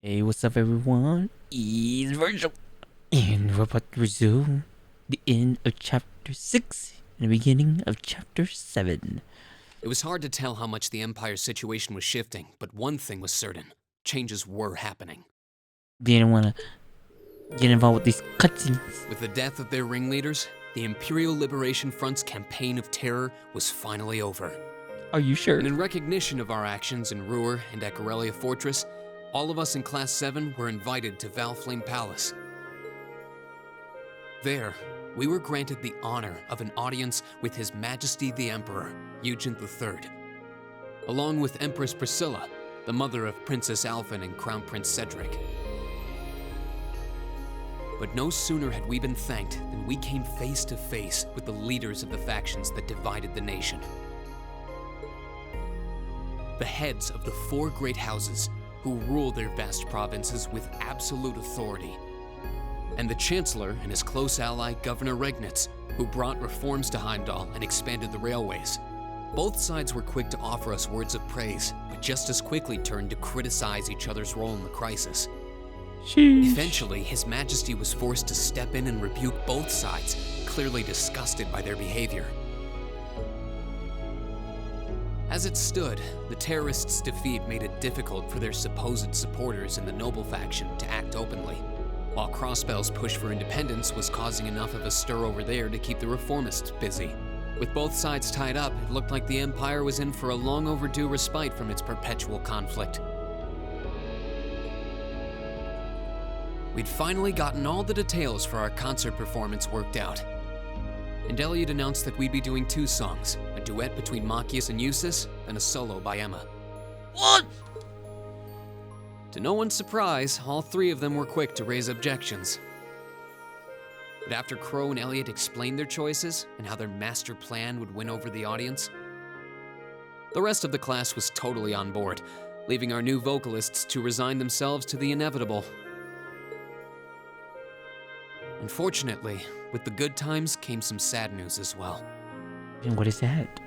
Hey, what's up, everyone? It's Virgil, and we're about to resume the end of chapter 6 and the beginning of chapter 7. It was hard to tell how much the Empire's situation was shifting, but one thing was certain. Changes were happening. Didn't want to get involved with these cutscenes. With the death of their ringleaders, the Imperial Liberation Front's campaign of terror was finally over. Are you sure? And in recognition of our actions in Ruhr and at Corellia Fortress, all of us in Class 7 were invited to Valflame Palace. There, we were granted the honor of an audience with His Majesty the Emperor, Eugent III, along with Empress Priscilla, the mother of Princess Alphen and Crown Prince Cedric. But no sooner had we been thanked than we came face to face with the leaders of the factions that divided the nation. The heads of the four great houses who rule their vast provinces with absolute authority, and the Chancellor and his close ally, Governor Regnitz, who brought reforms to Heimdall and expanded the railways. Both sides were quick to offer us words of praise, but just as quickly turned to criticize each other's role in the crisis. Sheesh. Eventually, His Majesty was forced to step in and rebuke both sides, clearly disgusted by their behavior. As it stood, the terrorists' defeat made it difficult for their supposed supporters in the noble faction to act openly, while Crossbell's push for independence was causing enough of a stir over there to keep the reformists busy. With both sides tied up, it looked like the Empire was in for a long overdue respite from its perpetual conflict. We'd finally gotten all the details for our concert performance worked out, and Elliot announced that we'd be doing 2 songs, a duet between Machias and Eustace, and a solo by Emma. What? To no one's surprise, all 3 of them were quick to raise objections. But after Crow and Elliot explained their choices and how their master plan would win over the audience, the rest of the class was totally on board, leaving our new vocalists to resign themselves to the inevitable. Unfortunately, with the good times came some sad news as well. And what is that?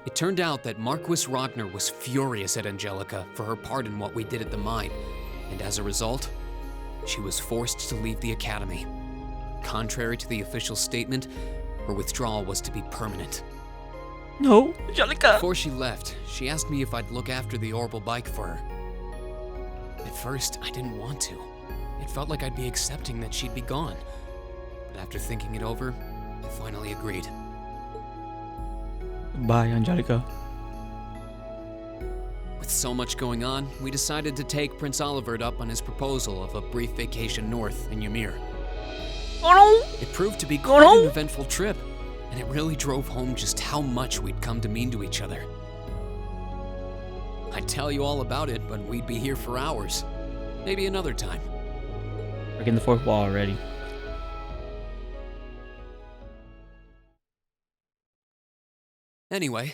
It turned out that Marquis Ragnar was furious at Angelica for her part in what we did at the mine, and as a result, she was forced to leave the academy. Contrary to the official statement, her withdrawal was to be permanent. No, Angelica! Before she left, she asked me if I'd look after the orbital bike for her. At first, I didn't want to. It felt like I'd be accepting that she'd be gone. But after thinking it over, I finally agreed. Bye, Angelica. With so much going on, we decided to take Prince Olivert up on his proposal of a brief vacation north in Ymir. Oh no! It proved to be quite an eventful trip, and it really drove home just how much we'd come to mean to each other. I'd tell you all about it, but we'd be here for hours. Maybe another time. Breaking the fourth wall already. Anyway.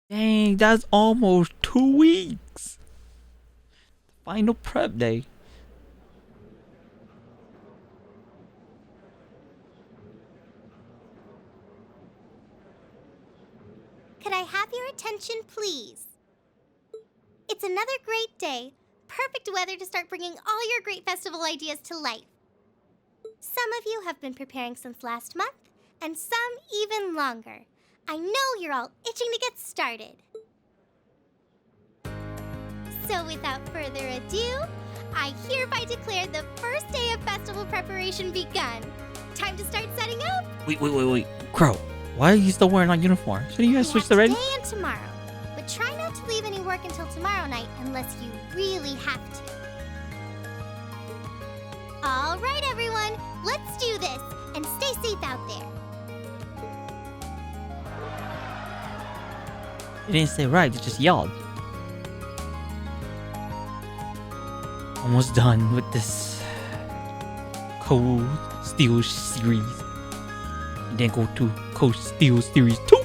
Dang, that's almost 2 weeks. Final prep day. Could I have your attention, please? It's another great day. Perfect weather to start bringing all your great festival ideas to life. Some of you have been preparing since last month, and some even longer. I know you're all itching to get started. So without further ado, I hereby declare the first day of festival preparation begun. Time to start setting up. Wait. Crow, why are you still wearing our uniform? Shouldn't you guys switch already? Today and tomorrow, but try not to leave any work until tomorrow night unless you really have to. All right, everyone, let's do this and stay safe out there. They didn't say right, they just yelled. Almost done with this Cold Steel series. And then go to Cold Steel Series 2.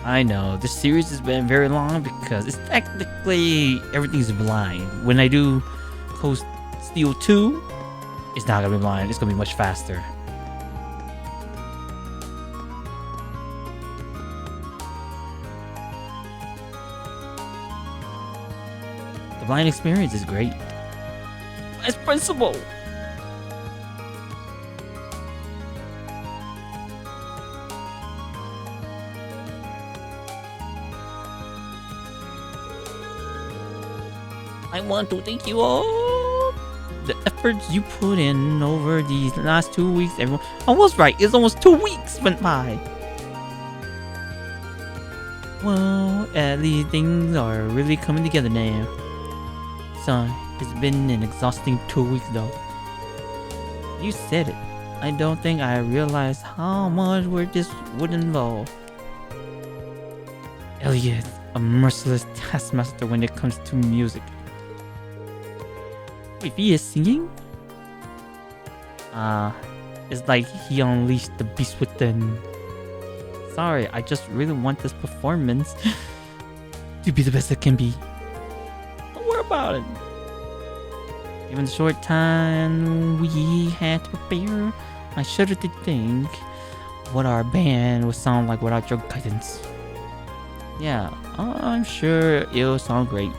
I know this series has been very long because it's technically everything's blind. When I do Coast Steel 2, it's not gonna be blind. It's gonna be much faster. The blind experience is great. Vice Principal! I want to thank you all. The efforts you put in over these last 2 weeks, everyone. I was right. It's almost 2 weeks went by. Well, at least things are really coming together now. Son, it's been an exhausting 2 weeks though. You said it. I don't think I realized how much work this would involve. Elliot, a merciless taskmaster when it comes to music. Wait, he is singing? It's like he unleashed the beast within. Sorry, I just really want this performance to be the best it can be. Don't worry about it. Given the short time we had to prepare, I shudder to think what our band would sound like without your guidance. Yeah, I'm sure it'll sound great.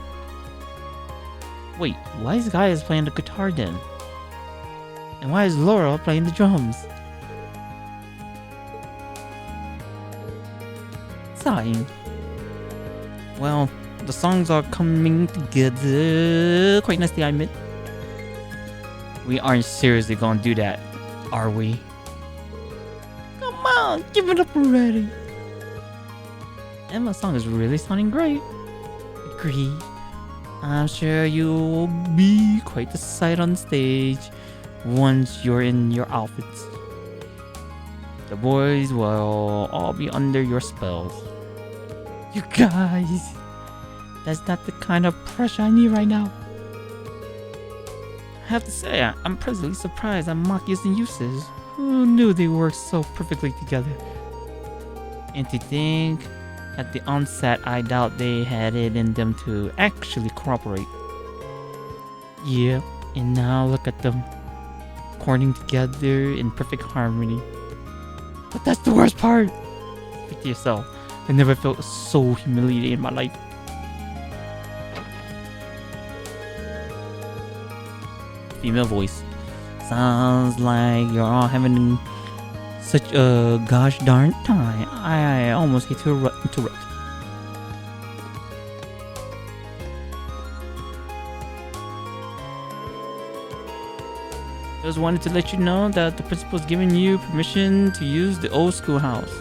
Wait, why is Gaius playing the guitar then? And why is Laura playing the drums? Sighing. Well, the songs are coming together quite nicely, I admit. We aren't seriously gonna do that, are we? Come on, give it up already. Emma's song is really sounding great. Agree. I'm sure you'll be quite the sight on stage once you're in your outfits. The boys will all be under your spells. You guys, that's not the kind of pressure I need right now. I have to say, I'm pleasantly surprised at Machias and Uses. Who knew they worked so perfectly together? And to think, at the onset, I doubt they had it in them to actually cooperate. Yeah, and now look at them, according together in perfect harmony. But that's the worst part. Speak to yourself. I never felt so humiliated in my life. Female voice. Sounds like you're all having such a gosh darn time. I almost hate to interrupt. Just wanted to let you know that the principal's giving you permission to use the old schoolhouse.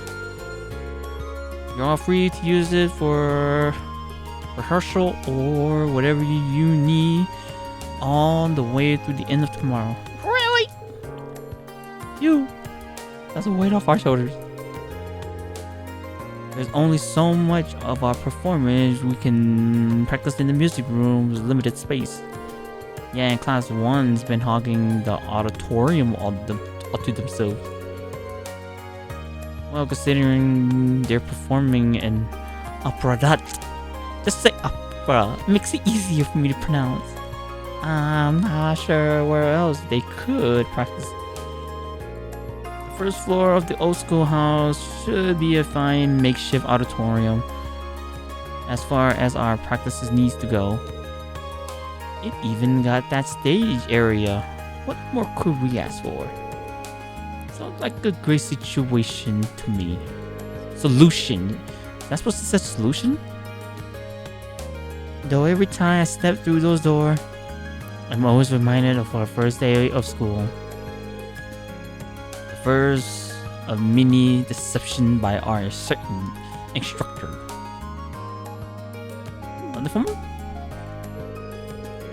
You're all free to use it for rehearsal or whatever you need all the way through the end of tomorrow. Really? You. That's a weight off our shoulders. There's only so much of our performance we can practice in the music room with limited space. Yeah, and class 1's been hogging the auditorium all to themselves. Well, considering they're performing an opera, just say opera, it makes it easier for me to pronounce. I'm not sure where else they could practice. The first floor of the old schoolhouse should be a fine makeshift auditorium as far as our practices needs to go. It even got that stage area. What more could we ask for? Sounds like a great situation to me. Solution. That's supposed to say solution? Though every time I step through those doors, I'm always reminded of our first day of school. The first of mini deception by our certain instructor. On the phone?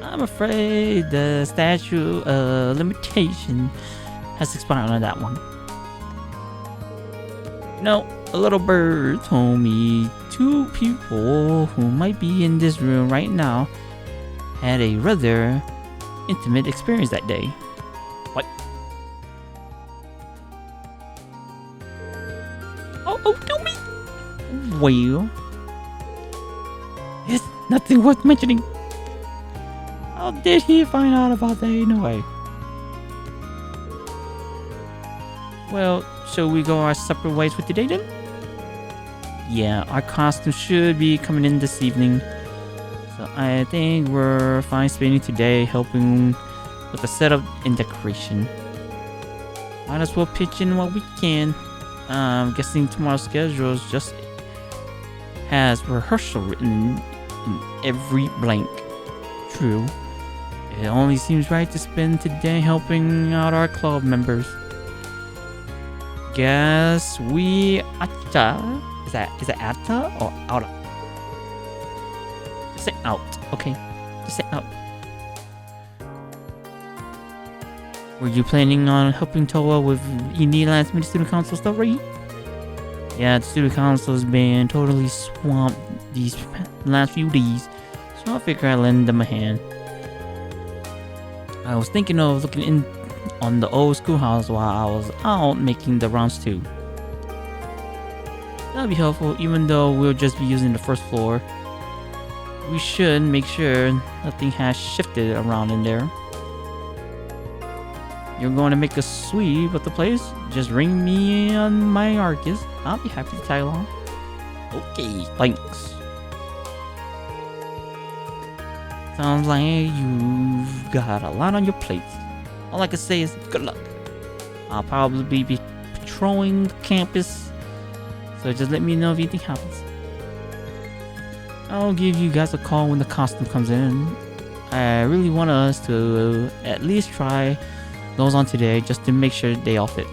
I'm afraid the statute of limitation has expired on that one. You know, a little bird told me 2 people who might be in this room right now had a rather intimate experience that day. What? Oh, do me! Well, it's nothing worth mentioning. How did he find out about that anyway? Well, shall we go our separate ways for today then? Yeah, our costume should be coming in this evening. So I think we're fine spending today helping with the setup and decoration. Might as well pitch in what we can. I'm guessing tomorrow's schedule just has rehearsal written in every blank. True. It only seems right to spend today helping out our club members. Guess we atta. Is that atta or outa? Just say out. Okay. Just say out. Were you planning on helping Toa with any last minute student council stuff, right? Yeah, the student council has been totally swamped these last few days, so I figured I'd lend them a hand. I was thinking of looking in on the old schoolhouse while I was out making the rounds too. That'll be helpful, even though we'll just be using the first floor. We should make sure nothing has shifted around in there. You're going to make a sweep of the place? Just ring me on my Arcus. I'll be happy to tag along. Okay, thanks. Sounds like you've got a lot on your plate. All I can say is good luck. I'll probably be patrolling the campus, so just let me know if anything happens. I'll give you guys a call when the costume comes in. I really want us to at least try those on today just to make sure they all fit.